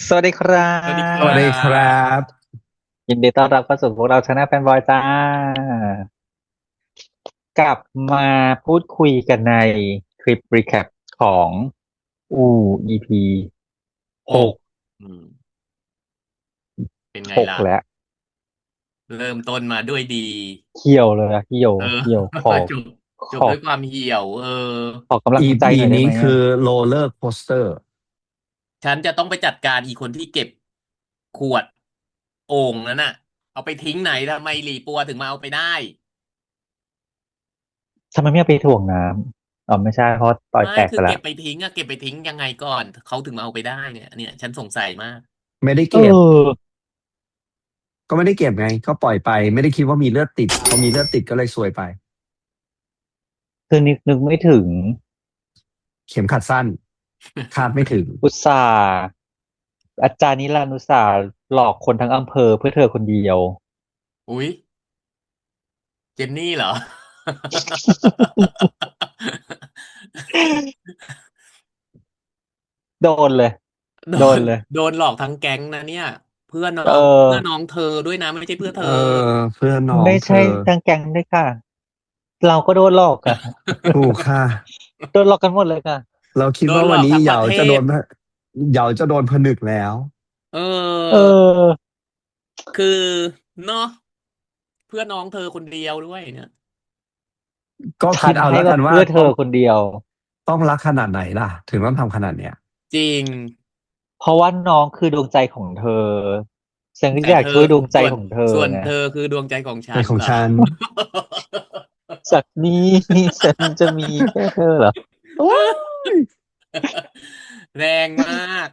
สวัสดีครัสวัสดีคบรัสวัสดีครับบยินดีต้อนรับเข้าสู่พวกเราชนะแฟนบอยจ้า กลับมาพูดคุยกันในคลิปรีแคปของอู EP โอหกกอืมเป็นไงหกล่ะแล้วเริ่มต้นมาด้วยดีเหี่ยวเลยอะเหี่ยวเออ เหี่ยวขอ จบขอจบด้วยความเหี่ยวขอกำลังใจอีหน่อยได้ไหมอะนี้คือโรลเลอร์โคสเตอร์ฉันจะต้องไปจัดการอีคนที่เก็บขวดโอ่งนั้นน่ะเอาไปทิ้งไหนทำไมหลีปัวถึงมาเอาไปได้ทำไมไม่เอาไปถ่วงน้ำอ๋อไม่ใช่เพราะต่อยไม่แตกไปแล้วคือเก็บไปทิ้งอะเก็บไปทิ้งยังไงก่อนเขาถึงมาเอาไปได้เนี่ยฉันสงสัยมากไม่ได้เอเก็บอก็ไม่ได้เก็บไงก็ปล่อยไปไม่ได้คิดว่ามีเลือดติดพอมีเลือดติดก็เลยซวยไปคือนึกไม่ถึงเข็มขัดสั้นคาดไม่ถึงอุตส่าห์อาจารย์นิรันดร์อุตส่าห์หลอกคนทั้งอำเภอเพื่อเธอคนเดียว อุ๊ยเจนนี่เหรอ โดนเลยโดนโดนเลยโดนหลอกทั้งแก๊งนะเนี่ยเพื่อนน้เอองเพื่อนน้อองเธอด้วยนะไม่ใช่เพื่อนเธอเออเพื่อนน้องไม่ใช่เธอทั้งแก๊งด้วยค่ะเราก็โดนหลอกอะ ถูกค่ะ โดนหลอกกันหมดเลยค่ะเราคิดโดนว่าวันนี้หลอกทั้งประเทศเหยาจะโดนผนึกแล้วเเออออคือเนาะเพื่อนน้องเธอคนเดียวด้วยเนี่ยก็ฉันคิดเอาแล้วกัให้ว่าเพื่นว่าต้องอเธอคนเดียวต้องรักขนาดไหนล่ะถึงต้องทำขนาดเนี้ยจริงเพราะว่าน้องคือดวงใจของเธอฉันก็แต่เธออยากช่วยดวงใจส่วนของเธอไงส่วนเธอคือดวงใจของฉัในนเหรอ ของฉัน จากนี้ฉันจะมีแค่เธอเหรอโอ้ย แรงมาก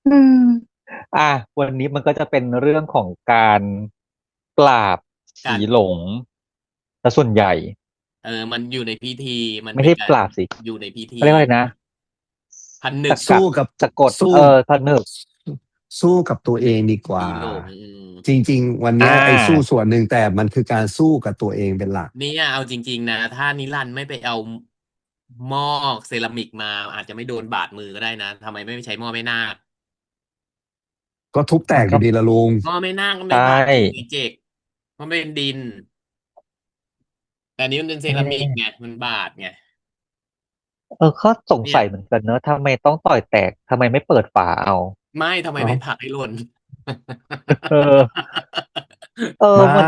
อืมอ่ะวันนี้มันก็จะเป็นเรื่องของการปราบสีการหลงแต่ส่วนใหญ่มันอยู่ในพิธีมันไม่ใช่เป็นการปราบสิ อยู่ในพิธีเขาเรียกว่าอะไรนะพันหนึกสกัดสู้กับสะกดสู้ผนึกสู้กับตัวเองดีกว่าสีหลงจริงๆวันอ่เนี้ยไอ้สู้าส่วนหนึ่งแต่มันคือการสู้กับตัวเองเป็นหลักเนี่ยเอาจริงๆนะถ้านิรันดร์ไม่ไปเอาหม้อเซรามิกมาอาจจะไม่โดนบาดมือก็ได้นะทำไมไม่ใช้หม้อแม่นาคก็ทุบแตมันก็กอยู่ดีละลุงหม้อแม่นาคก็ใชไม่บาดมือไอ้่เจกเพราะมันเป็นดินแต่อันนี้มันเป็นเซไม่แน่รามิกไงมันบาดไงเขาสงเนี่ยสัยเหมือนกันเนอะทำไมต้องต่อยแตกทำไมไม่เปิดฝาเอาไม่ทำไมเอ้าไม่ผลักให้หล่น เออ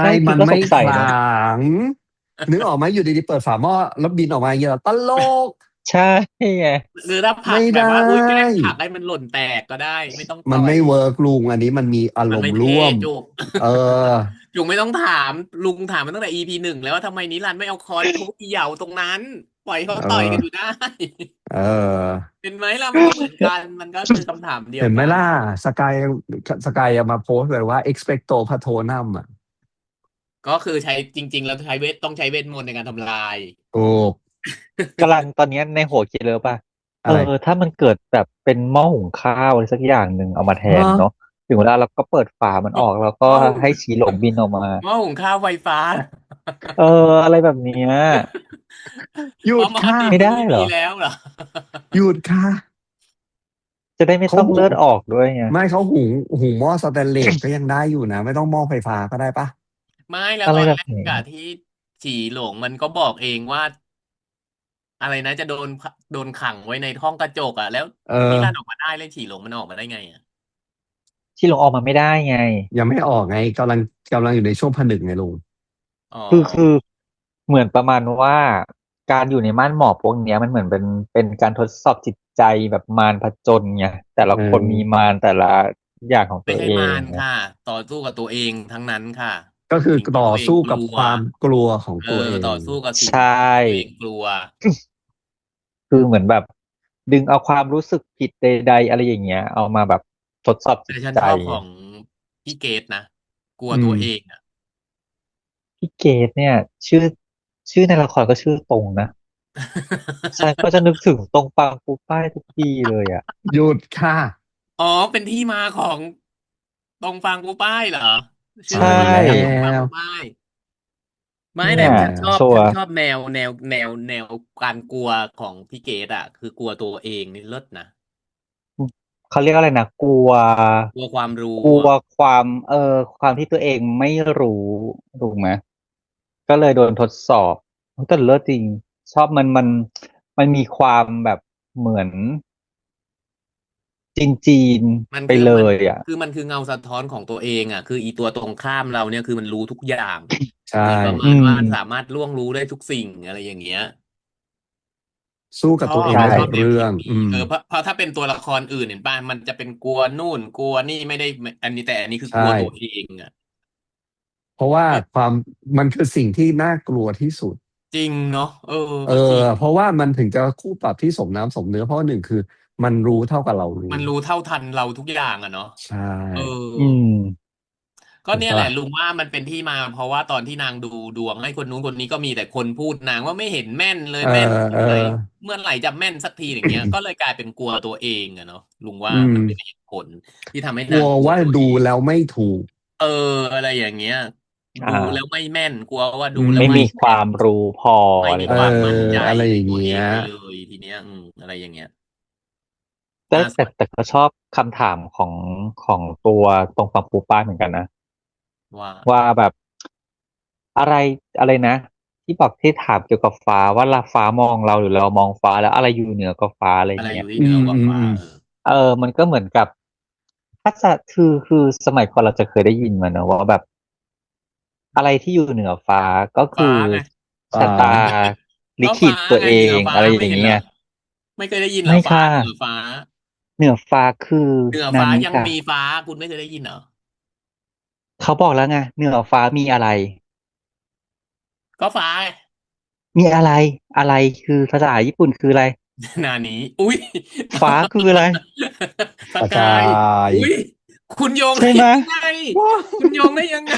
ไม่มันนั่งคิดก็สมันไม่ขลังสัยนะงนึกออกไหมอยู่ดีๆเปิดฝาหม้อแล้วบินออกมาอย่างเงี้ยเหรอตลกใช่ไงหรือถ้าผลัไม่ไดกแบบว่าอุ้ยแกล้ง้ผลักให้มันหล่นแตกก็ได้ไม่ต้องมันไม่ต่อยเวิร์กลุงอันนี้มันมีอารมมันไม่เท่ณ์ร่วมจุก เออ จุกไม่ต้องถามลุงถามมันตั้งแต่ EP 1แล้วว่าทำไมนิรันดร์ไม่เอาค้อนทุบอีเหยาตรงนั้นปล่อยให้เขาเอต่อยกันอยู่อได้ เออ เห็นไหมล่ะมันก็เหมือนกันมันก็คือคำถามเดียวกันเห็นไหมล่ะสกายสกายยังมาโพสต์เลยว่า expecto patronum อ่ะก็คือใช้จริงๆแล้วใช้เวทต้องใช้เวทมนต์ในการทำลาย ถูกกำลังตอนนี้ในหัวคิดเลยป่ะอะไรถ้ามันเกิดแบบเป็นหม้อหุงข้าวอะไรสักอย่างหนึ่งเอามาแทฮะนเนาะถึงเวลาเราก็เปิดฝามันออกแล้วก็หม้อหุงให้ฉีหลงบินออกมาหม้อหุงข้าวไฟฟ้า เอออะไรแบบเนี้ย หยุเพราะหม้อดค่ะดินไม่มันไม่มีได้เหรอ แล้วเหรอ หยุดค่ะจะได้ไม่เขาหุงต้องเลือดออกด้วยไงไม่เขาหุงหม้อสแตนเลสก็ยังได้อยู่นะไม่ต้องหม้อไฟฟ้าก็ได้ปะไม่แล้วอะไรตอนแรแบบนี้กอะที่ฉีหลงมันก็บอกเองว่าอะไรนะจะโดนขังไว้ในห้องกระจกอะแล้วเออนิรันดร์ออกมาได้แล้วฉีหลงมันออกมาได้ไงอะที่ลงออกมาไม่ได้ไงยังไม่ออกไงกำลังอยู่ในช่วงผนึกไงลุงอ๋อคือเหมือนประมาณว่าการอยู่ในม่านหมอกพวกเนี้ยมันเหมือนเป็นการทดสอบจิตใจแบบมารผจญไงแต่ละเอคนมีอมารแต่ละอย่างของตัวเอไม่ใช่มางไงรค่ะต่อสู้กับตัวเองทั้งนั้นค่ะก็คือสิ่งที่ต่อตัวเองสู้กับกลัวความกลัวของตัวเองต่อสู้กับสิ่ใชงที่ตัวเอ่งกลัวคือเหมือนแบบดึงเอาความรู้สึกผิดใดๆอะไรอย่างเงี้ยเอามาแบบทดสอบจิแต่ฉันตใจชอบของพี่เกตนะกลัวตัวอืม เองอะ พี่เกดเนี่ยชื่อชื่อในละครก็ชื่อตรงนะฉันก็จะนึกถึงตรงปางปูป้ายทุกทีเลยอ่ะหยุดค่ะอ๋อเป็นที่มาของตรงฟางปูป้ายเหรอชื่ใชอมาจากตรงฟาง่ ปูป้ายไม่แต่เนี่ยฉันชอบชัวร์ฉันชอบแนวการกลัวของพี่เกดอะคือกลัวตัวเองนี่เลิศนะ เขาเรียกอะไรนะกลัวความรู้กลัวอะความความที่ตัวเองไม่รู้ถูกไหมก็เลยโดนทดสอบโอ้แต่เลิศจริงชอบมันมีความแบบเหมือนจีนไปเลมันยอ่ะคือมันคือเงาสะท้อนของตัวเองอ่ะคืออีตัวตรงข้ามเราเนี่ยคือมันรู้ทุกอย่างใช่เหมือนประอืมาณว่าสามมารถล่วงรู้ได้ทุกสิ่งอะไรอย่างเงี้ย สู้ชอบกับตัวเองใช่ได้ชอบแนวทุกเรื่องคิดนี้เพราะถ้าเป็นตัวละครอื่นเห็นป่ะมันจะเป็นกลัวนู่นกลัวนี่ไม่ได้อันนี้แต่อันนี้คือใช่กลัวตัวเองอ่ะเพราะว่าก็ความมันคือสิ่งที่น่ากลัวที่สุด จริงเนาะเออก็จริงเพราะว่ามันถึงจะคู่ปรับที่สมน้ำสมเนื้อเพราะว่าหนึ่งคือมันรู้เท่ากับเรารู้มันรู้เท่าทันเราทุกอย่างอ่ะเนาะใช่เอออืมก็ถูกปะเนี่ยแหละลุงว่ามันเป็นที่มาเพราะว่าตอนที่นางดูดวงให้คนนู้นคนนี้ก็มีแต่คนพูดนางว่าไม่เห็นแม่นเลยเออแม่นเออเมื่อไหร่จะแม่นสักทีอย่างเงี้ยก็เลยกลายเป็นกลัวตัวเองอะเนาะลุงว่าอืมมันเป็นเหตุผลที่ทำให้กลัวนางกลัวว่าดูตัวเอง แล้วไม่ถูกเอออะไรอย่างเงี้ยอ่ดูแล้วาไม่แม่นกลัวว่าอืดูแล้วไม่ไม่มีคแม่นวามรู้พอไม่อะไรมีความประมาณนี้มั่นใจอะไรในอย่างเงี้ยตัวเองไปเลยทีเนี้ยอะไรอย่างเงี้ยแต่อ่าส่วนแต่แต่ก็ชอบคำถามของตัวตรงฝั่งปูป้าเหมือนกันนะว่าว่าแบบอะไรอะไรนะที่บอกที่ถามเกี่ยวกับฟ้าว่าเราฟ้ามองเราหรือเรามองฟ้าแล้วอะไรอยู่เหนือกว่าฟ้าอะไรอย่างเงี้ย อะไรอยู่ที่อืเหนือกว่าฟ้ามอืมอืมมันก็เหมือนกับถ้าจะคือสมัยก่อนเราจะเคยได้ยินมาเนอะว่าแบบอะไรที่อยู่เหนือฟ้าก็คือฟ้าไง ฟ้ชะตา าลิก็ฟ้าขิตตัวเอไงเหนือฟ้างอะไรอไม่เห็นเหรอย่างเงี้ยไม่เคยได้ยินเหรอฟ้าไม่ค่ะเหนือฟ้าเหนือฟ้าคือเหนือนาฟ้ายังมิค่ะมีฟ้าคุณไม่เคยได้ยินเหรอเขาบอกแล้วไงเหนือฟ้ามีอะไรก็ฟ้าไง มีอะไรอะไรคือภาษาญี่ปุ่นคืออะไร นานี้อุ้ย ฟ้าคืออะไร สกากระจายยอุ้ยคุณโยงได้ใช่ไหมยังไงว้าคุณโยงได้ยังไง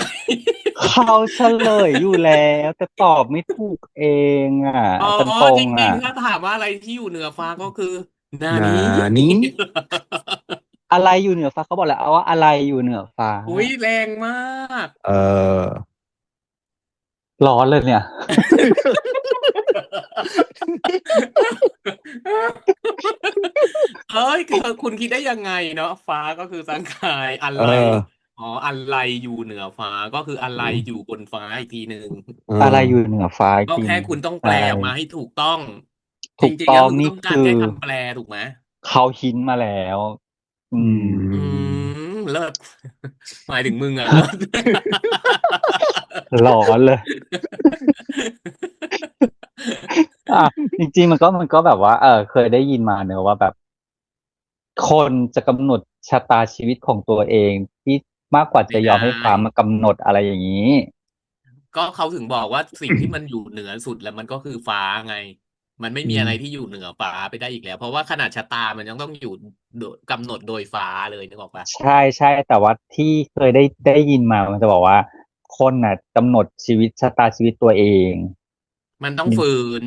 เขาเฉลยอยู่แล้วแต่ตอบไม่ถูกเองอ่ะอ๋อจันตรจงอ่ะ ริงๆถ้าถามว่าอะไรที่อยู่เหนือฟ้าก็คือนานานี้ นี้ อะไรอยู่เหนือฟ้าเขาบอกแล้วเอาว่าอะไรอยู่เหนือฟ้าอุ้ยแรงมาก เออ ร้อนเลยเนี่ย เอ้ยคือคุณคิดได้ยังไงเนาะฟ้าก็คือสังขารอะเอไรออ๋ออะไรอยู่เหนือฟ้าก็คืออะไรอยู่บนฟ้าอีกทีหนึ่งเออะไรอยู่อเหนือฟ้าอีกก็แค่ทีหนึ่งคุณต้องแปลใช่ออกมาให้ถูกต้องจถูกริงๆแล้วต้องคือต้องการนี่คือแค่คำแปลถูกไหมเขาหินมาแล้วอือืม อืม เลิศหมายถึงมึงอะเลิศ ร้อนเลยอ่ะจริงๆมันก็แบบว่าเคยได้ยินมาเนอะว่าแบบคนจะกำหนดชะตาชีวิตของตัวเองที่มากกว่าไม่ได้ จะยอมให้ฟ้ามากำหนดอะไรอย่างนี้ก็เขาถึงบอกว่าสิ่งที่มันอยู่เหนือสุดแล้วมันก็คือฟ้าไงมันไม่อืมมีอะไรที่อยู่เหนือฟ้าไปได้อีกแล้วเพราะว่าขนาดชะตามันยังต้องอยู่โดยกำหนดโดยฟ้าเลยนึกออกปะใช่ใช่แต่ว่าที่เคยได้ยินมามันจะบอกว่าคนน่ะกำหนดชีวิตชะตาชีวิตตัวเองมันต้องฝืน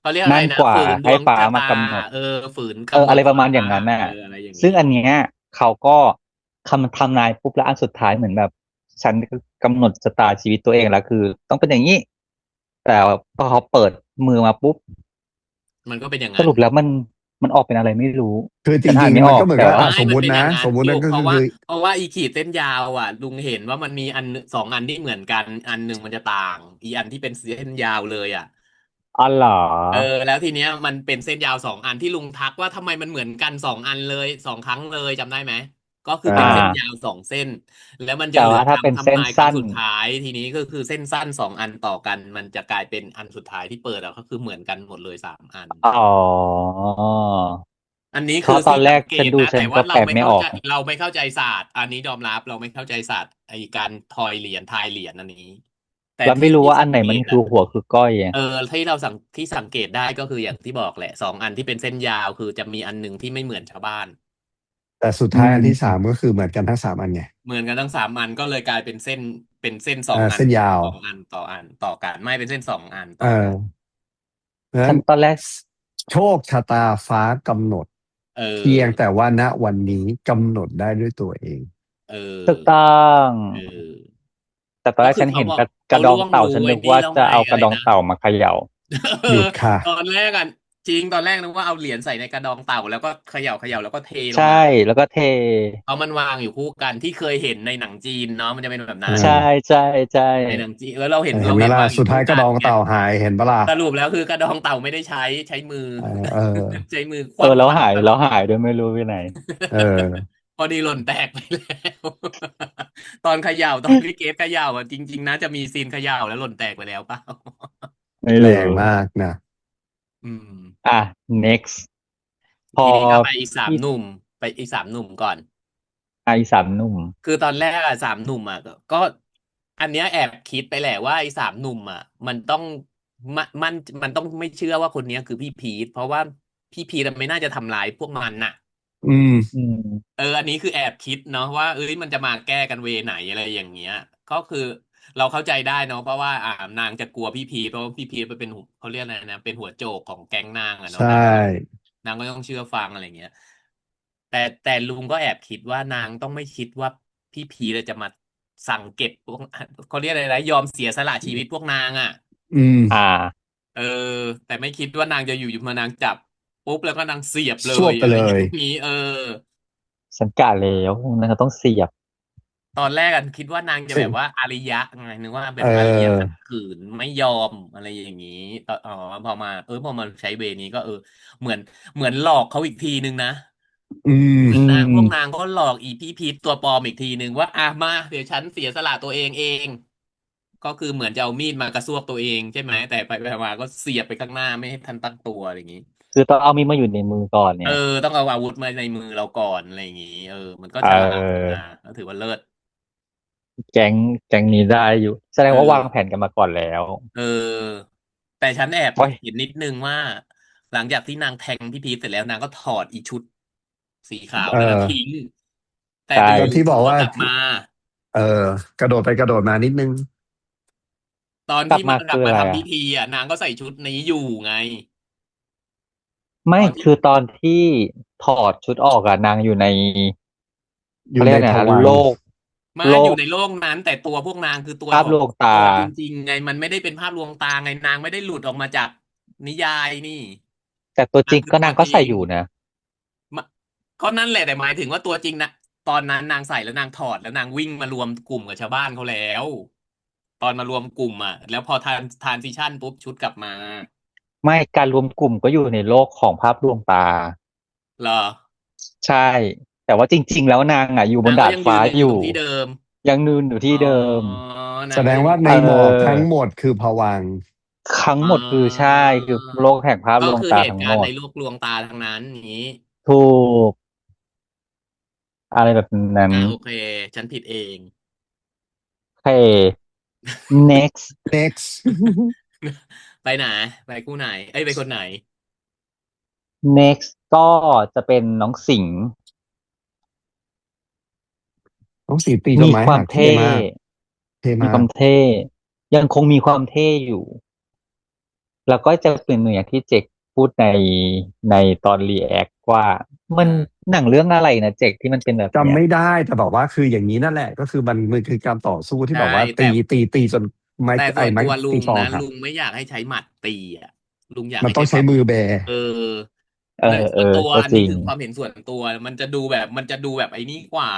เขาเรียกอะไรนะนั่นกว่าฝืนดวงให้ฟ้าชะตามากำหนด เออฝืนกำหนดฟ้าอะไรประมาณอย่างนั้นน่ะอะไรอย่างนี้ซึ่งอันเนี้ยเขาก็ทำนายปุ๊บแล้วอันสุดท้ายเหมือนแบบฉันกำหนดชะตาชีวิตตัวเองแล้วคือต้องเป็นอย่างนี้แต่พอเขาเปิดมือมาปุ๊บมันก็เป็นอย่างนั้น สรุปแล้วมันออกเป็นอะไรไม่รู้คือจฉันอ่านริงๆมันไม่ออกแต่ว่าก็เหมือนกับไม่มันเป็นสมมุตินะอย่างนั้นสมมุติอยู่เพราะว่านะก็คือคือเพราะว่าอีขีดเส้นยาวอ่ะลุงเห็นว่ามันมีสองอันที่เหมือนกันอันหนึ่งมันจะต่างอีอันที่เป็นเส้นยาวเลยอ่ะ อ๋อเหรอแล้วทีเนี้ยมันเป็นเส้นยาวสองอันที่ลุงทักว่าทำไมมันเหมือนกันสองอันเลยสองครั้งเลยจำได้ไหมก็คืออ่เป็นเส้นอ่ายาวสองเส้นแล้วมันจะแต่เหลือว่าถ้าเป็นคำเส้นทำนายครั้งสั้นสุดท้ายทีนี้ก็คือเส้นสั้นสองอันต่อกันมันจะกลายเป็นอันสุดท้ายที่เปิดอ่ะก็คือเหมือนกันหมดเลยสามอันอ๋ออันนี้เพคือที่ราะตอนแรกสังเกตฉันดูฉันะแต่ว่านก็แปลไม่ออกเราไม่เข้าใจศาสตร์อันนี้ยอมรับเราไม่เข้าใจศาสตร์ไอการทอยเหรียญทายเหรียญอันนี้แต่แล้วไม่รู้ว่าอันไหนมันคือหัวคือก้อยอะที่เราที่สังเกตได้ก็คืออย่างที่บอกแหละสองอันที่เป็นเส้นยาวคือจะมีอันหนึ่งที่ไม่เหมือนชาวบ้านแต่สุดอืท้ายอันที่สามมก็คือเหมือนกันทั้งสามอันไงเหมือนกันทั้งสามอันก็เลยกลายเป็นเส้นสองอันเส้นยาวสองอันต่ออันต่อกันไม่เป็นเส้นสองอันเอต่อกันอเพราะฉะนั้นฉันตอนแรกโชคชะตาฟ้ากำหนดเอเพียงอแต่ว่าณวันนี้กำหนดได้ด้วยตัวเองเอถูกอต้องเออแต่ตอนก็แรกฉันเห็นคือเขาบอกกระดองเขาล่วงเต่าฉันรู้ไว้นึกว่าจะนี่แล้วไงเอากระดองอะไรนะ เต่ามาเขย่า เออหยุดค่ะตอนแรกอ่ะ จริงตอนแรกนึกว่าเอาเหรียญใส่ในกระดองเต่าแล้วก็เขย่าเขย่าแล้วก็เทลงใช่มาแล้วก็เทเอามันวางอยู่คู่กันที่เคยเห็นในหนังจีนเนาะมันจะเป็นแบบเอนั้นใช่อใช่ใช่ในหนังจีนแล้วเราเห็นเห็นไหมล่ะวางอยู่สุดท้ายกระคู่กันไงดองเต่าหายเห็นปะล่ะสรุปแล้วคือกระดองเต่าไม่ได้ใช้มือ เออเออ ใช้มือคว่ำแล้วปากหายแล้วกระดอง หายด้วยไม่รู้ไปไหน เออ พอดีหล่นแตกไปแล้วตอนเขย่าตอนพี่เกฟเขย่าอ่ะจริงๆนะจะมีซีนเขย่าแล้วหล่นแตกไปแล้วเปล่า ไม่แรรู้งมากนะอืมอ่ะ next พอทีนี้ก็ไปอีกสามพี่หนุ่มไปอีกสามหนุ่มก่อน ไอสามหนุ่มคือตอนแรกอะสามหนุ่มอะก็อันเนี้ยแอบคิดไปแหละว่าไอ้สามหนุ่มอะมันต้องมันมันต้องไม่เชื่อว่าคนเนี้ยคือพี่พีทเพราะว่าพี่พีทไม่น่าจะทำร้ายพวกมันน่ะอืมอืมอันนี้คือแอบคิดเนาะว่าเอ้ยมันจะมาแก้กันเวไหนอะไรอย่างเงี้ยก็คือเราเข้าใจได้เนาะเพราะว่านางจะกลัวพี่พีทเพราะว่าพี่พีทเป็นเขาเรียกอะไรนะเป็นหัวโจกของแก๊งนางอะใชเนาะ่นางก็ต้องเชื่อฟังอะไรเงี้ย แต่ลุงก็แอบคิดว่านางต้องไม่คิดว่าพี่พีเลยจะมาสั่งเก็บพวกเขาเรียกอะไรนะยอมเสียสละชีวิตพวกนางอ่ะอืมอ่าเออแต่ไม่คิดว่านางจะอยู่มานางจับปุ๊บแล้วก็นางเสียบเลสวยอะไรอย่างบไปเลยนี้ฉันกะแล้วนั่นก็ต้องเสียบตอนแรกกันคิดว่านางจะสิแบบว่าอาริยะไงนึกว่าแบเบอาริยะขัดออขืนไม่ยอมอะไรอย่างนี้ตอนพอมาพอมาใช้เวนี้ก็เหมือนเหมือนหลอกเขาอีกทีนึงนะ อืมอืพวกนามงก็หลอกอีพี่พีทตัวปลอมอีกทีหนึ่งว่ามาเดี๋ยวฉันเสียสละตัวเองก็คือเหมือนจะเอามีดมากระซวกตัวเองใช่ไหมแต่ไปมาก็เสียบไปข้างหน้าไม่ให้ทันตั้งตัวอะไรอย่างนี้คือต้องเอามีดมาอยู่ในมือก่อนเนี่ย ต้องเอาอาวุธมาในมือเราก่อนอะไรอย่างนี้มันก็เฉลาดออก็ถือว่าเลิศแก๊งแก๊งนี้ได้อยู่แสดเองว่าวางแผอนกันมาก่อนแล้วแต่ฉันแอบโอ้ยเห็นนิดนึงว่าหลังจากที่นางแทงพี่พีทเสร็จแล้วนางก็ถอดอีชุดสีขาวเอนั่นนะอทิ้งแต่ใช่อยู่ก็ที่บอกๆก็ว่ากลับมา เออกระโดดไปกระโดดมานิดนึงตอนที่กลับมามันกลับมาคืออะไรอ่ะทำพิธีนางก็ใส่ชุดนี้อยู่ไงตไม่อนที่คือตอนที่ถอดชุดออกอะนางอยู่ในอยู่ในเขาเรียกอะไรนะโลภวังค์กมาโลกอยู่ในโลกนั้นแต่ตัวพวกนางคือตัวภาพของลวงตาตัวจริงๆไงมันไม่ได้เป็นภาพลวงตาไงนางไม่ได้หลุดออกมาจากนิยายนี่แต่ตัวจริงนางคือตัวก็นางก็จริงใส่อยู่นะมะก็นั่นแหละแต่หมายถึงว่าตัวจริงนะตอนนั้นนางใส่แล้วนางถอดแล้วนางวิ่งมารวมกลุ่มกับชาวบ้านเขาแล้วตอนมารวมกลุ่มแล้วพอทรานซิชันปุ๊บชุดกลับมาไม่การรวมกลุ่มก็อยู่ในโลกของภาพลวงตาเหรอใช่แต่ว่าจริงๆแล้วนางอ่ะอยู่บนางก็นดาดฟ้ายังยืนอยู่อยู่ตรงที่เดิมยังนืนอยู่อ๋ที่เดิมอนาแสดงว่างก็ยังอยู่ในเหมอกทั้งออหมดคือภวังค์ทั้งอ๋หมดคือใช่อคือโลกแห่งภาพลวงตาก็คือเหตุทั้งหมดการณ์ในโลกลวงตาทั้งนั้นนี้ ถูกอะไรแบบนั้น โอเค ฉันผิดเอง โอเค next next ไปไหน ไปคู่ไหน เอ้ยไปคนไหน next ก็จะเป็นน้องสิงห์ต้องสีตีต้มีนไม้หักเท่ความเท่มากเท่มีมากความเท่ยังคงมีความเท่อยู่แล้วก็จะเป็นอย่างที่เจคพูดในตอนรีแอคว่ามันหนังเรื่องอะไรนะเจคที่มันเป็นแบบเนี้จำยไม่ได้แต่บอกว่าคืออย่างนี้นั่นแหละก็คือมันคือการต่อสู้ที่ใช่แบบว่าแต่ตีจนไม้ส่วนไม้ตัวลุตีงนะกลองหักลุงไม่อยากให้ใช้หมัดตีอ่ะลุงอยากมันต้องใช้ให้ใช้ความมือแบเออเออในเออส่วนตัวอันก็จริงนี้คือความเห็นส่วนตัวมันจะดูแบบไอ้นี่กว่า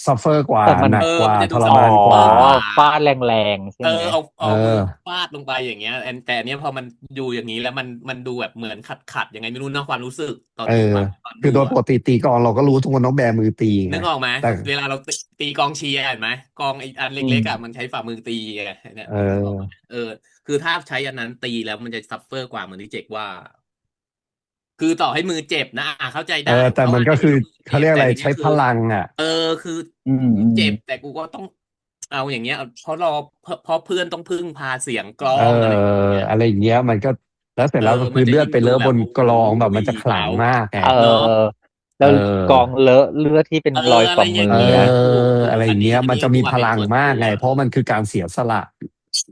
ซัฟเฟอร์กว่าแต่มันหนักกว่ามันจะทรดูซัพอ๋อมานกว่าพอร์ตกว่า ฟาดแรงๆใช่ไหมเอเอามืออฟาดลงไปอย่างเงี้ยแต่อันเนี้ยพอมันอยู่อย่างนี้แล้วมันดูแบบเหมือนขัดยังไงไม่รู้นะความรู้สึกตอนเออตอนดูคือโดยปกติตีกลองเราก็รู้ทุกคนต้องแบมือตีไงนึกออกไหมแต่เวลาเราตีกองเชียร์เห็นไหมกองไอ้อันอืเล็กๆมมันใช้ฝ่ามือตีไงเนี่ยเอนึกออกไหมอคือถ้าใช้อันนั้นตีแล้วมันจะซัฟเฟอร์กว่าเหมือนที่เจกว่าคือต่อให้มือเจ็บนะเข้าใจได้แต่เพราะมันก็คืออันนี้คือมือเจ็บแต่เขาเรียกอะไรทีเนี้ยคือใช้พลังอ่ะเออคืออืมอืมเจ็บแต่กูก็ต้องเอาอย่างเงี้ยเพราะเพื่อนต้องพึ่งพาเสียงกลอเอองอะไรอย่างเงี้ย อะไรอย่างเงี้ยมันก็แล้วเสร็จแล้วก็คืมันจะอเลือดไปเลอะบยิ่งดูแบบโอ้โหนกลองแบบมันจะขลัเรางมากไงเอเนาะอแล้เอวกองอเลอะเลือดที่เป็นรอยอะไรฝ่ามืออย่างเงี้ยนะถูกอะไรอย่างเงี้ยอันนี้มันจะมีพคือความเห็นลังมากส่วนตัวไงเพราะมันคือการเสียสละ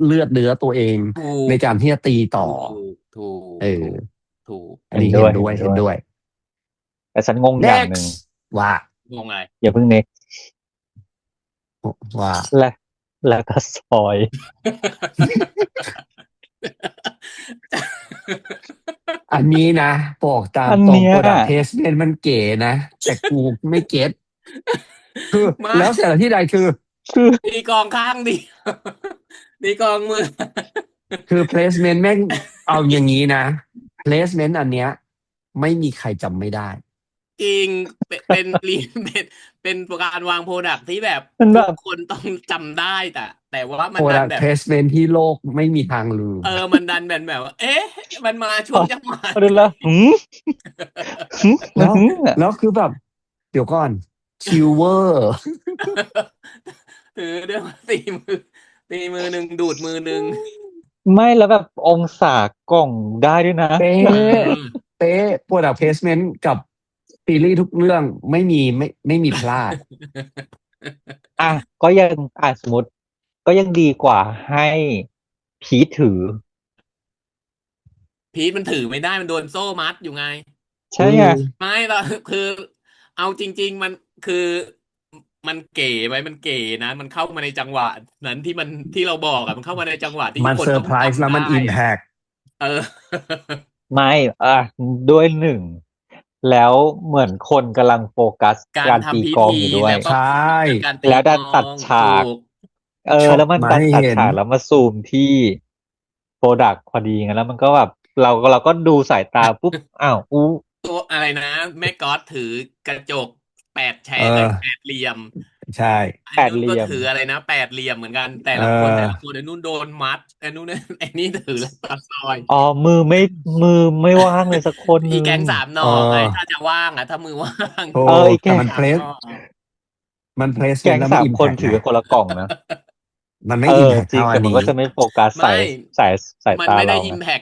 เลือดเนื้อตัวเองถูในกการที่จะตีต่อถูกถูกเอถูกอถูกอันนี้เห็นด้วยเห็นด้วยเห็นด้วยเห็นด้วย แต่ฉันงงอย่างหนึ่ง next ว่างงไง อย่าเพิ่งเน็กว่าและแล้วก็ซอย อันนี้นะบอกตามอันตรง เนี้ย Product Placement มันเก๋นะ แต่กูไม่เก็ตคือ ไม่ แล้วเสร็จแล้วที่ใดคือ คือ ตีกลองข้างดิ ตีกลองมือ คือ placement แม่งเอาอย่างนี้นะ placement อันเนี้ย ไม่มีใครจำไม่ได้ จริงเป็นรีเป็นการวางโปรดักที่แบบ มันแบ ทุก บ คนต้องจำได้แต่ว่ามันดัน Product แบบ Placement ที่โลกไม่มีทางลืม มันดันแบบว่า เอ๊ะ มันมาช่วงจังหวะ ประเด็นละแล้ว อะ แล้วคือแบบ เดี๋ยวก่อน Silver ถือด้วยว่าตีมือหนึ่งดูดมือหนึ่ง ไม่แล้วแบบองศากล่องได้ด้วยนะ เป๊ เอะ อ เป๊ะ Product Placement กับซีรีส์ทุกเรื่องไม่มีพลาด อ่ะก็ยังสมมติ ก็ยังดีกว่าให้พีทถือ พีทมันถือไม่ได้มันโดนโซ่มัดอยู่ไง ใช่ไง ไม่เราคือเอาจริง ๆ มันคือมันเก๋ไหมมันเก๋นะ มันเข้ามาในจังหวะนั้นที่เราบอกมันเข้ามาในจังหวะที่ มัน คน เซอ ต้ ร์ อง ไพรส์ จำ แล้วมัน ได้ อิมแพค เออ ไม่ด้วยหนึ่ง แล้วเหมือนคนกำลังโฟกัส การ การตี ทำพิ กลอง ธี อยู่ด้วย แล้วก็ ใช่ การตี แล้วดัน กล ตัด อง ฉาก ถูก แล้วมัน มา ดัน ให้ ตัด เห็น ฉากแล้วมาซูมที่โปรดักพอดีไงแล้วมันก็แบบเราก็ดูสายตาปุ๊บ อ้าวอู้ ตัวอะไรนะ แม่ก๊อตถือกระจก8 แฉ เอก อ 8 เหลี่ยม ใช่ ไอ้ 8 นุ่น เห ก็ ลี่ยม ถืออะไรนะ8 เหลี่ยมเหมือนกัน แต่ เอ ละคน อ ไอ้นุ่นโดนมัดไอ้นุ่นไอ้นี่ถือแล้วตัดซอย อ๋อมือไม่ว่างเลยสักคนห อี นึ่ แก๊ ง ง3 หน เอ อไง อ ถ้าจะว่างถ้ามือว่าง โอ้ อีก แต่ แก๊ง มัน 3 เพล ห ส นอ มันเพลส แก๊ง แล้วมัน 3 อิม คน แพค ถือ นะ คนละกล่องนะ มันไม่อิมแพค จริง เท่าอั แต่ น มัน นี้ ก็จะไม่โฟกัส ไม่ สาย มัน ตา ไม่ได้ เรา อิม นะ แพค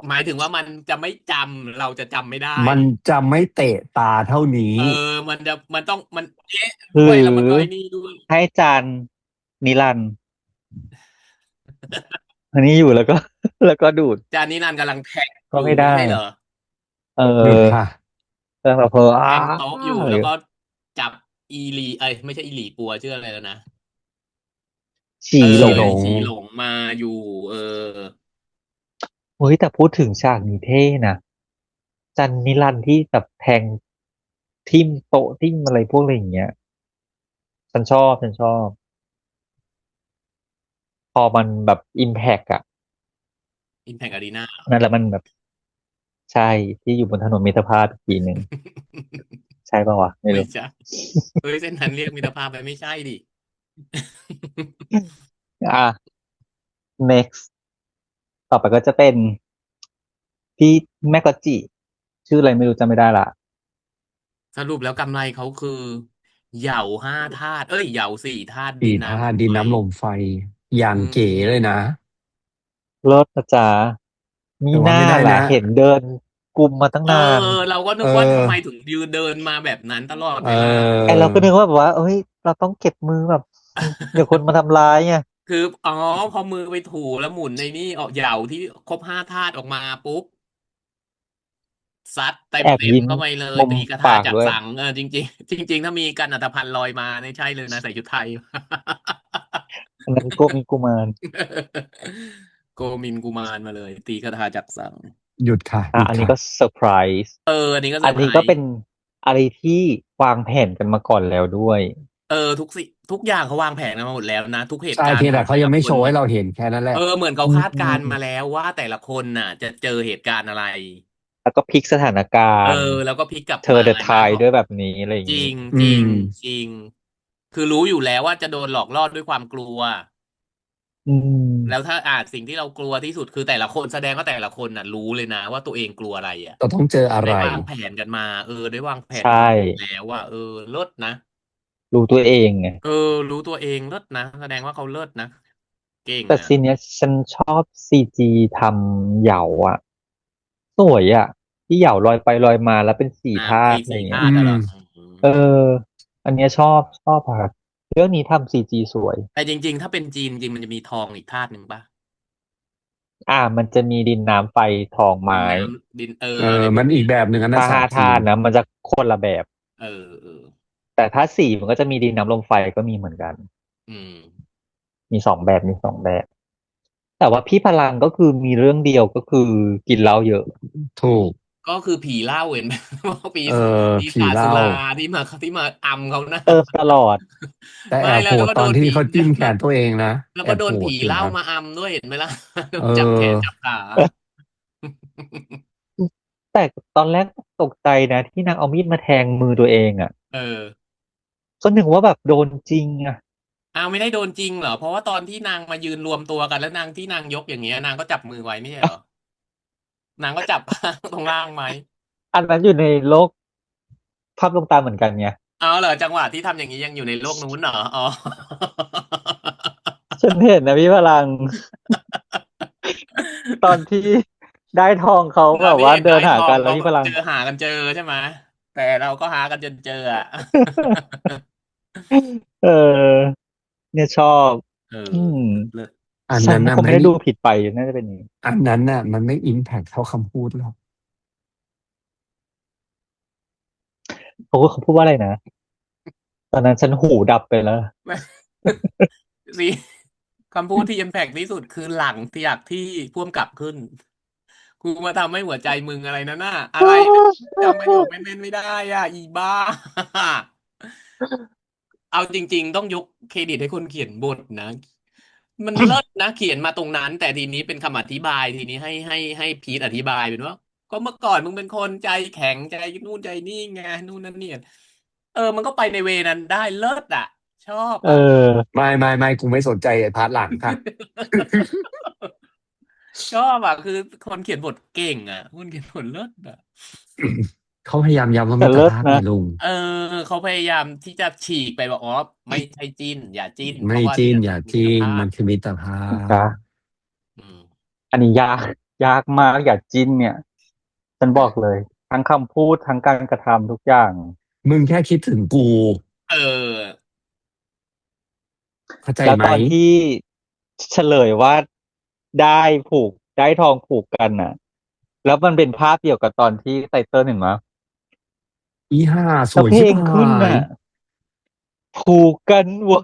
หมายถึงว่ามันจะไม่จำเราจะจำไม่ได้ มันจะไม่เตะตาเท่านี้ มันต้องมันเอ๊ะ หรื ด้วย อ แล้วมันก็ไอ้นี่ด้วย ให้จานนิรันดร์อันนี้อยู่แล้วก็ แล้วก็ดูด จานนี้นันกำลังแท็ก ก็ อยู่ ไม่ได้ ไม่ใช่เหรอ หยุดค่ะ แล้วแบบแทงโต๊ะอยู่แล้วก็จับอีหลีไม่ใช่อีหลีปัวชื่ออะไรแล้วนะ ฉี่หลง หลง ฉีหลงมาอยู่ เฮ้ยแต่พูดถึงฉากนี้เท่นะจันนิรันดร์ที่แบบแทงทิ่มโต๊ะทิ่มอะไรพวกอะไรอย่างเงี้ย ฉันชอบ พอมันแบบอิมแพกอะ อิมแพกอารีนา นั่นแหละมันแบบ ใช่ที่อยู่บนถนนมิตรภาพอีกทีหนึ่ง ใช่ป่าวะไม่ ไม่ รู้ ใช่เฮ้ยเส้นนั้นเรียกมิตรภาพไปไม่ใช่ดิ อ่ะ next ต่อไปก็จะเป็นพี่แมกกอจิ ชื่ออะไรไม่รู้จำไม่ได้ละ สรุปแล้วกำไรเขาคือ เหย่า5 ธาตุเหย่า4 ธาตุ สี่ธาตุดินน้ำลมไฟ อย่างเก๋เลยนะ เลิศนะจ๊ะมี แต่ ห ว่า น้า ไม่ได้ ล่ะ นะ เห็นเดินกลุ่มมาตั้งนาน เราก็นึกว่าทำไมถึงยืนเดินมาแบบนั้นตลอดเวลา ไอเราก็นึกว่าแบบว่าเอ้ย เราต้องเก็บมือแบบ เดี๋ยวคนมาทำร้ายไง คือพอมือไปถูแล้วหมุนในนี่ออกเหย่าที่ครบ5 ธาตุออกมาปุ๊บซัดเต็ม แอบยิ้ม เข้าไปเลย มุม ตีกระทา ปาก จาก ด้วย สังจริง ๆ ถ้ามีกันอัตภัณฑ์ลอยมาใช่เลยนะใส่ชุดไทย อันนั้นโกมีกุมาร โกมินกุมารมาเลย ตีคาถาจักสัง หยุดค่ะหยุด อันนี้ ค่ะ ก็เซอร์ไพรส์ อันนี้ก็ อันนี้ก็เป็นอะไรที่วางแผนกันมาก่อนแล้วด้วย ทุกอย่างเขาวางแผนกันมาหมดแล้วนะทุกเหตุ ใช่ การณ์ เพียงแต่เขายังไม่โชว์ แต่ ให้ ละคน เราเห็นแค่นั้นแหละ เหมือนเขาคาดการณ์มาแล้วว่าแต่ละคนน่ะ จะเจอเหตุการณ์อะไร แล้วก็พลิกสถานการณ์ แล้วก็พลิกกลับ เธอ มา เดอะไทยด้วยแบบนี้อะไรอย่าง จริ นี้ ง อื จริง ม จริง คือรู้อยู่แล้วว่าจะโดนหลอกล่อด้วยความกลัว อืม แล้วถ้าสิ่งที่เรากลัวที่สุดคือแต่ละคนแสดงว่าแต่ละคนน่ะ รู้เลยนะว่าตัวเองกลัวอะไรอ่ะ เราต้องเจออะไร ได้วางแผนกันมาได้วางแผน ใช่ แล้วว่าเลิศนะ รู้ตัวเองไง รู้ตัวเองเลิศนะแสดงว่าเขาเลิศนะ เก่ง แต่ นะ ซีนเนี้ยฉันชอบซีจีทำเหยาอ่ะ สวยอ่ะ ที่เหยาลอยไปลอยมาแล้วเป็นสี่ธาตุอะไร สี่ เงี้ ธาย ตุอะเหรอ อันเนี้ยชอบค่ะเรื่องนี้ทำซีจีสวย แต่จริง ๆ ถ้าเป็นจีนจริงมันจะมีทองอีกธาตุหนึ่งปะ มันจะมีดินน้ำไฟทองไม้ ดินมันอีกแบบหนึ่งอันนั้น ถ้า ศา ห้า สตร์จี ธาน ตุนะมันจะคนละแบบ เออ แต่ถ้าสี่มันก็จะมีดินน้ำลมไฟก็มีเหมือนกัน อืม มีสองแบบ แต่ว่าพี่พลังก็คือมีเรื่องเดียวก็คือกินเหล้าเยอะ ถูก ก็คือผีเหล้าเห็นไหม ว่าปีผีเหล้าศาจสุราที่มาอำเขานะ เติมตลอด แต่แอไม่บโหดตอนแล้วก็โดนผี ที่เขาจิ้มแขนตัวเองนะ แล้วแอบโหก็โดนผีดอยู่นะเหล้ามาอำด้วยเห็นไหมล่ะ โดเนจับแขนจัออบขา แต่ตอนแรกตกใจนะที่นางเอามีดมาแทงมือตัวเองอ่ะเออก็นึกว่าแบบโดนจริงอ่ะ เอาไม่ได้โดนจริงเหรอเพราะว่าตอนที่นางมายืนรวมตัวกันแล้วนางที่นางยกอย่างเงี้ยนางก็จับมือไว้ไม่ใช่เหรอนางก็จับ ตรงล่างไหมอันนั้นอยู่ในโลกภาพลวงตาเหมือนกันไงเอาเหรอจังหวะที่ทำอย่างนี้ยังอยู่ในโลกนู้นเหรออ๋อ ฉันเห็นนะพี่พลังตอนที่ได้ทองเขาเราแบบไม่ว่าเดินหาเห็นได้ทองเขากันแล้วพี่พลัง หากันเจอใช่ไหมแต่เราก็หากันจนเจออ่ะ เออเนี่ยชอบเอออืมเลิศอันฉันนั้นน่ะไม่คงไม่ได้ดูผิดไปน่าจะเป็นอย่างนี้อันนั้นน่ะมันไม่อิมแพคเท่าคำพูดหรอก เขาพูดว่าอะไรนะตอนนั้นฉันหูดับไปแล้ว ไม่ สิคำพูดที่ impact ที่สุดคือหลังที่อยากที่พ่วงกลับขึ้นกูมาทำให้หัวใจมึงอะไรนะน่ะอะไรจำประโยคเน้นๆไม่ได้อ่ะอีบ้า เอาจริงๆต้องยกเครดิตให้คนเขียนบทนะมันเลิศนะเขียนมาตรงนั้นแต่ทีนี้เป็นคำอธิบายทีนี้ให้พีทอธิบายเป็นว่าก็เมื่อก่อนมึงเป็นคนใจแข็งใจนู่นใจนี่ไงนู่นนั่นเนี่ยมันก็ไปในเวนั้นได้เลิศอ่ะชอบเออ่ะ อไม่กูไม่สนใจไอ้พาร์ทหลังค่ะ ชอบอ่ะคือคนเขียนบทเก่งอ่ะคนเขียนบทเลิศอ่ะ เขาพยายามย้ำว่าแต่มิตรภาพเลิศนะไงลุงเออเขาพยายามที่จะฉีกไปบอกอ๋อไม่ใช่จิ้นอย่าจิ้นเพไม่ราะว่าจิ้นอย่าเนี่ยคือมิตรจิ้นภาพมันคือมิตรภานะพอืมอันนี้ยากมากอย่าจิ้นเนี่ยฉันบอกเลยทั้งคำพูดทั้งการกระทำทุกอย่างมึงแค่คิดถึงกูเออเข้าใจแล้วไหมตอนที่เฉลยว่าได้ผูกได้ทองผูกกันน่ะแล้วมันเป็นภาพเดียวกับตอนที่ไตเติ้ลเห็นไหมอีห่าสแล้วเพลงวยชิบหาย ขึ้นน่ะผูกกันไว้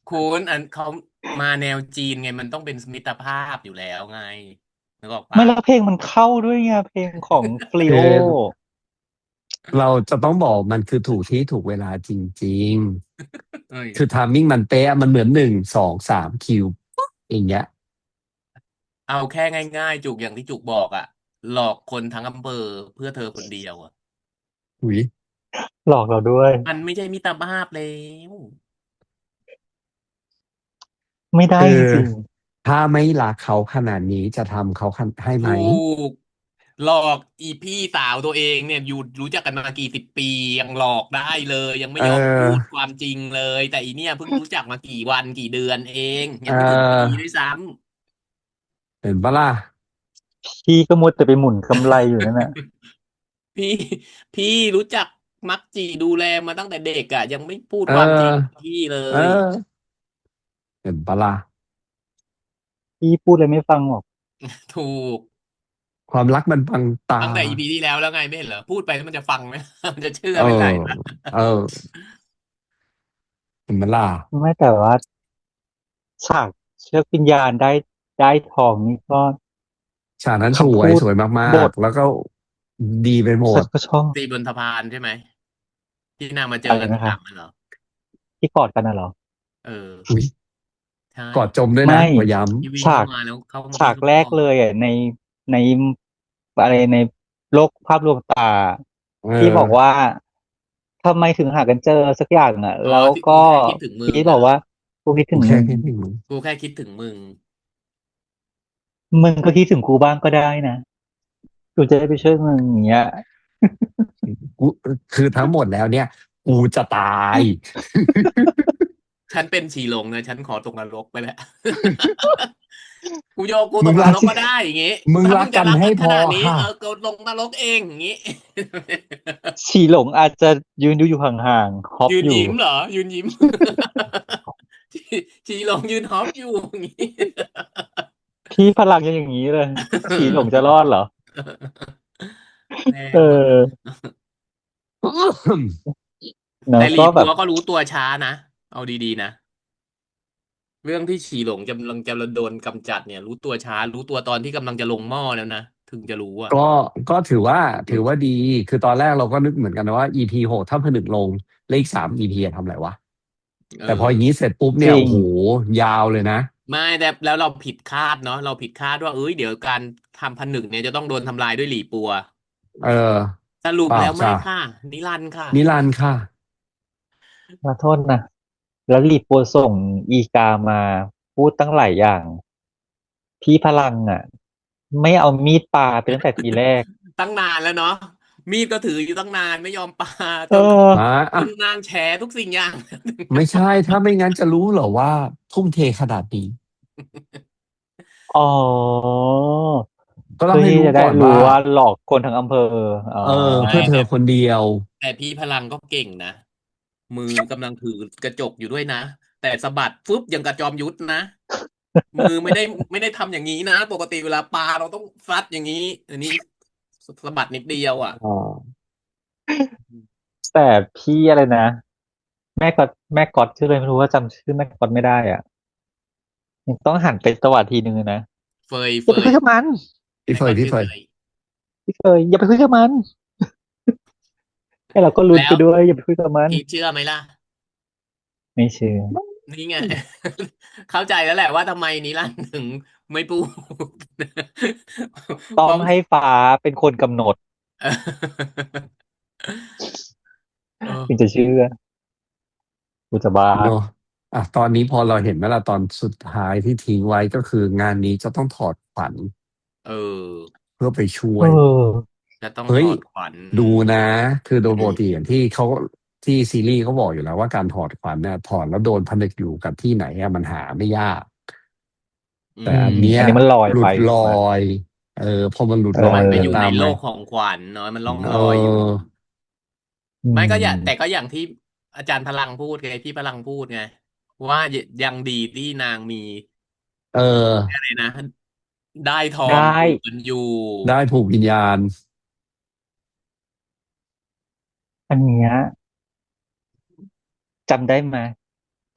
คุณอันเขามาแนวจีนไงมันต้องเป็นมิตรภาพอยู่แล้วไงนึกออกปะ ไม่แล้วเพลงมันเข้าด้วยไงเพลงของฟลี คืโออเราจะต้องบอกมันคือถูกที่ถูกเวลาจริงเอ้ยๆคือทามมิ่งมันเป๊ะมันเหมือน1 2 3 คิวปุ๊บอย่างเงี้ยเอาแค่ง่ายๆจุกอย่างที่จุกบอกอ่ะหลอกคนทั้งอำเภอเพื่อเธอคนเดียวอ่ะอุ้ยหลอกเราด้วยมันไม่ใช่มิตรภาพแล้ว ไม่ได้คือจริงถ้าไม่รักเขาขนาดนี้จะทำเขาให้ไหมถูกหลอกอีพี่สาวตัวเองเนี่ยอยู่รู้จักกันมากี่สิบปียังหลอกได้เลยยังไม่เอยอมพูดอความจริงเลยแต่อีเนี่ยเพิ่งรู้จักมากี่วันกี่เดือนเองเยังไม่ถึงปีออด้วยซ้เห็นปะล่ะๆพี่ก็มัวแต่ไปหมุนกำไรอยู่นั่นแหละ ำพี่พี่รู้จักมักจีดูแลมาตั้งแต่เด็กอ่ะยังไม่พูดเอความจริงอกับพี่เลเอยอเห็นปะล่ะพี่พูดเลยไม่ฟังหรอกถูกความรักมันบังตาตั้งแต่อีพีที่แล้วแล้วไงไม่เห็นเหรอพูดไปแล้วมันจะฟังไหม มันจะเชื่อเออไม่ได้นะ เออเห็นปะล่ะไม่แต่ว่าฉากเชือกวิญญาณได้ทองนี่ก็ฉากนั้นสคำพูดวยสวยมากบทๆแล้วก็ดีไปหมฉันดก็ชอบตีบนสะพานใช่ไหมที่นางมาเจอกันทีหอะไรนะคะลังนั่นเหรอที่กอดกันน่ะเหรอเอออุ้ยใช่กอดจมด้วยนะไม่ขอย้ที่วิ่งฉากเข้ามาแล้วเข้ามาฉากแรกที่ลูกคอเลยอ่ะในอะไรในโลกภาพลวงตาำเอที่บอกอว่าทำไมถึงหากันเจอสักอย่างอ่ะอ๋อแล้วก็ที่กูแค่คิดถึงมึงอะเหรอพี่บอกว่ากูคิดกูแค่ถึงมึงคิดถึงมึงกูแค่คิดถึงมึง มึงก็คิดถึงกูบ้างก็ได้นะกูจะได้ไปช่วยมึงอย่างเงี้ย กูคือทั้งหมดแล้วเนี่ยกูจะตาย ฉันเป็นฉีหลงนะฉันขอตกนรกไปแล้ว กูโยกกูตมึงรักกนรกก็ได้อย่างงี้มึงถ้ารักกันมึงจะรักให้พอกันขนาดนี้ค่ะก็ลงนรกเองอย่างงี้ ฉีหลงอาจจะยืนดูอยู่ห่างๆฮอปยืนอยู่ยิ้มเหรอยืนยิ้ม ฉีฉีหลงยืนฮอปอยู่อย่างงี้ พี่พลังยังอย่างนี้เลยฉีหลงจะรอดเหรอ แรเองมาก อเนแต่หลีอะก็แบบปัวก็รู้ตัวช้านะเอาดีๆนะ เรื่องที่ฉีหลงกำลังจะโดนกำจัดเนี่ย รู้ตัวช้า รู้ตัวตอนที่กำลังจะลงหม้อแล้วนะถึงจะรู้อ่ะ ก็ก็ถือว่าดีคือตอนแรกเราก็นึกเหมือนกันนะว่า EP 6ถ้าผนึกลงเลข3 EP อะทำอะไรวะ เอ แต่พอ อ อย่างนี้เสร็จปุ๊บ จ เนี่ย ริง โอ้โหยาวเลยนะ ไม่แต่แล้วเราผิดคาดเนาะเราผิดคาดว่าเอ้ยเดี๋ยวการทำผนึกเนี่ยจะต้องโดนทำลายด้วยหลี่ปัว เออ สรุปเปล่าแล้วไม่จ้ะ ค่ะนิรันดร์ค่ะ นิรันดร์ค่ะ ขอโทษนะ แล้วรีโปรส่งอีกามาพูดตั้งหลายอย่าง พี่พลังอ่ะ ไม่เอามีดปาไปตั้งแต่ทีแรก ตั้งนานแล้วเนาะมีดก็ถืออยู่ตั้งนานไม่ยอมปา เอ จน อ มา จ อ่ะ นนางแฉทุกสิ่งอย่าง ไม่ใช่ถ้าไม่งั้นจะรู้เหรอว่าทุ่มเทขนาดนี้ อ๋อ ก็ต้ เพื่ อง อ ให้ ที่ รู้ จะได้ ก่อน รู้ ว่า ว่าหลอกคนทั้งอำเภอ อ๋อ เพื่อเธอคนเดียว แต่พี่พลังก็เก่งนะ มือกำลังถือกระจกอยู่ด้วยนะ แต่สะบัดฟึบอย่างกระจอมยุทธนะ มือไม่ได้ทำอย่างนี้นะ ปกติเวลาปาเราต้องฟัดอย่างนี้ อันนี้สะบัดนิดเดียวอ่ะ อ๋อ แต่พี่อะไรนะ แม่ก๊อตชื่ออะไรไม่รู้ว่าจำชื่อแม่ก๊อตไม่ได้อ่ะยังต้องหันไปตวาดทีนึงเลยนะ เฟย อย่าไปคุยกับมัน พี่เฟย แม่ก็ชื่อ พี่เคยอย่าไปคุยกับมันให้เราก็ลุ้น แล้ ไป ว ด้วยอย่าไปคุยกับมัน พีทเชื่อไหมล่ะ ไม่เชื่อ นี่ไง เข้าใจแล้วแหละว่าทำไมนิรันดร์ถึงไม่พูด ต้อ เพ ง ราะ ให้ฟ้าเป็นคนกำหนด เออ ถึงจะเชื่อกูจะบ้า เนอะอ่ะตอนนี้พอเราเห็นเวลาตอนสุดท้ายที่ทิ้งไว้ก็คืองานนี้จะต้องถอดขวัญ เออ เพื่อไปช่ว เอย อ จะต้อง เฮ้ ถ ย อดขวัญ ดูนะ คือโดยปกติอย่างที่เขาที่ซีรีส์เขาบอกอยู่แล้วว่าการถอดขวัญเนี่ยถอดแล้วโดนผนึกอยู่กับที่ไหนอะมันหาไม่ยาก แต่อันเนี้ย อันนี้มันลอย หลุ ไป ดลอย พอมันหลุด เออ ลอย มันไป ไป อยู่ใน ตาม โล ไหม กของขวัญเนาะมันล่อง เอ ลอยอยู่ อ ไม่ก็อย่างแต่ก็อย่างที่อาจารย์พลังพูดไงพี่พลังพูดไงว่ายังดีที่นางมี เออ อะไรนะ ได้ทอง ได้ ผูกกันอยู่ ได้ผูกวิญญาณ อันเนี้ยจำได้ไหม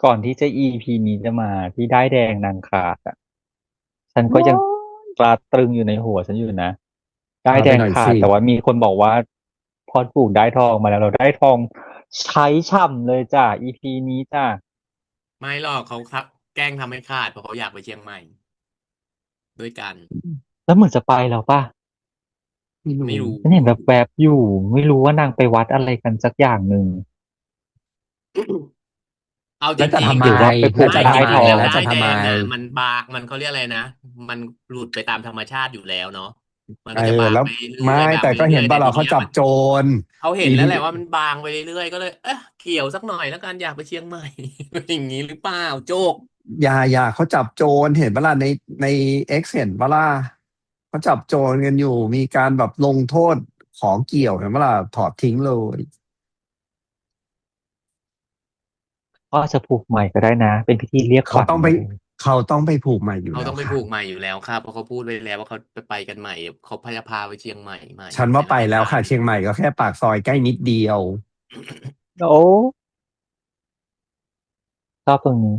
ก่อนที่จะ EP นี้จะมาที่ได้ายแดงนางขาดอ่ะ ฉันก็ยังตราตรึงอยู่ในหัวฉันอยู่นะได้ายแดง พาไปหน่อย ขาด สิ แต่ว่ามีคนบอกว่า พอปลูกได้ายทองมาแล้วเราได้ทองใช้ช่ำเลยจ้ะ EP นี้จ้ะ ไม่หรอกเขาแกล้งทำให้ขาดเพราะเขาอยากไปเชียงใหม่ ด้วยกัน แล้วเหมือนจะไปแล้วป่ะ ไม่รู้ ฉันเห็นแบบแบบๆอยู่ ไม่รู้ว่านางไปวัดอะไรกันสักอย่างหนึ่ง เอาจ แล้วจะ ริง ทำไม หรือว่าไปผูก แล้วจะ ได้ ทำไม ทอง แล้ว ได้ จะทำ แด ไม งอ่ะมันบางมันเขาเรียกอะไรนะ มันหลุดไปตามธรรมชาติอยู่แล้วเนาะมันก็จะบาง แล้ว ไปเรื่ ไม่ อยๆบาง แต่ ไป ก็ เรื่ เห็ อน ยๆ ป่ะ แต่ เรา ที เขา เนี้ย จับ มัน โจร เขาเห็น EP แล้วแหละว่ามันบางไปเรื่อยๆก็เลยเกี่ยวสักหน่อยแล้วกันอยากไปเชียงใหม่ อย่างนี้หรือเปล่าโจก อย่าเขาจับโจรเห็นปะล่ะใน X เห็นปะล่ะเขาจับโจรกันอยู่ มีการแบบลงโทษของเกี่ยวเห็นปะล่ะถอดทิ้งเลย ก็อาจจะผูกใหม่ก็ได้นะ เป็นพิธีเรียกข เขา วัญ ต้องไปผูกใหม่อยู่ เขา แล้ว ต้องไป ค่ะ ผูกใหม่อยู่แล้วครับเพราะเขาพูดไว้แล้วว่าเขาไปกันใหม่เขาพาจะพาไปเชียงใหม่ใหม่ ฉันว่าไปแล้วค่ะ ใน เชียงใหม่ก็แค่ปากซอยใกล้นิดเดียว โอ้ชอบตรงนี้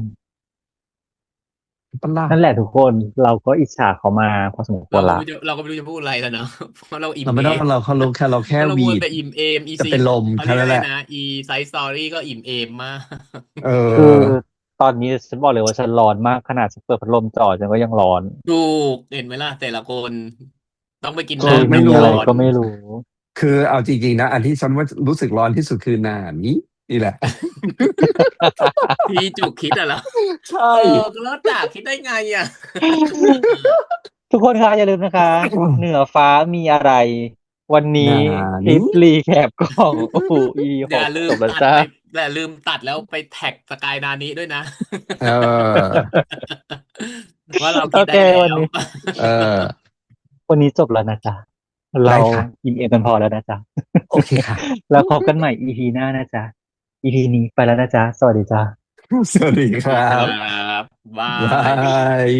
ปะล่ะ นั่นแหละทุกคนเราก็อิจฉาเขามาพอสมควรละ เราก็ไม่รู้จะพูดอะไรแล้วเนาะ เพราะเราอิ่ม เราไม่ เอ ต้อง ม เราแค่ เรา วี มัว ด แต่อิ่มเอมอี จะ ซี เป็นลม เขา แค่ เรียก นั้น อะไร แหละ นะอีไซส์สตอรี่ก็อิ่มเอมมาก เอ คือ อ ตอนนี้ฉันบอกเลยว่าฉันร้อนมากขนาดฉันเปิดพัดลมจ่อฉันก็ยังร้อน ถูกเห็นไหมล่ะแต่ละคนต้องไปกิน ก็ คือ น้ำ ไม่ มี รู้ อะไร ร้อน ก็ไม่รู้ คือเอาจริงๆนะ อันที่ฉันว่ารู้สึกร้อนที่สุดคือหน้านี่แหละ พี่จุกคิดอะเหรอ ใช่ แล้วจ่าคิดได้ไงอะ ทุกคนคะอย่าลืมนะคะ เหนือฟ้ามีอะไร วันนี้ นา คลิ นี้ ปรีแคปของโอ้โหอีห อย่าก ลืม จบแล้ว ตัด จ้า ไปอย่าลืมตัดแล้วไปแท็กสกายนานี้ด้วยนะ เออ ว่าเรา โอ คิด เค ได้แล้ วัน ว นี้ เออ วันนี้จบแล้วนะจ๊ะ ได้ เรา ค่ะ อิ่มเอมกันพอแล้วนะจ๊ะ โอเคค่ะ แล้วพบกันใหม่ EP หน้านะจ๊ะ EP นี้ไปแล้วนะจ๊ะ สวัสดีจ้า สวัสดีครับ ครับบา บาย ย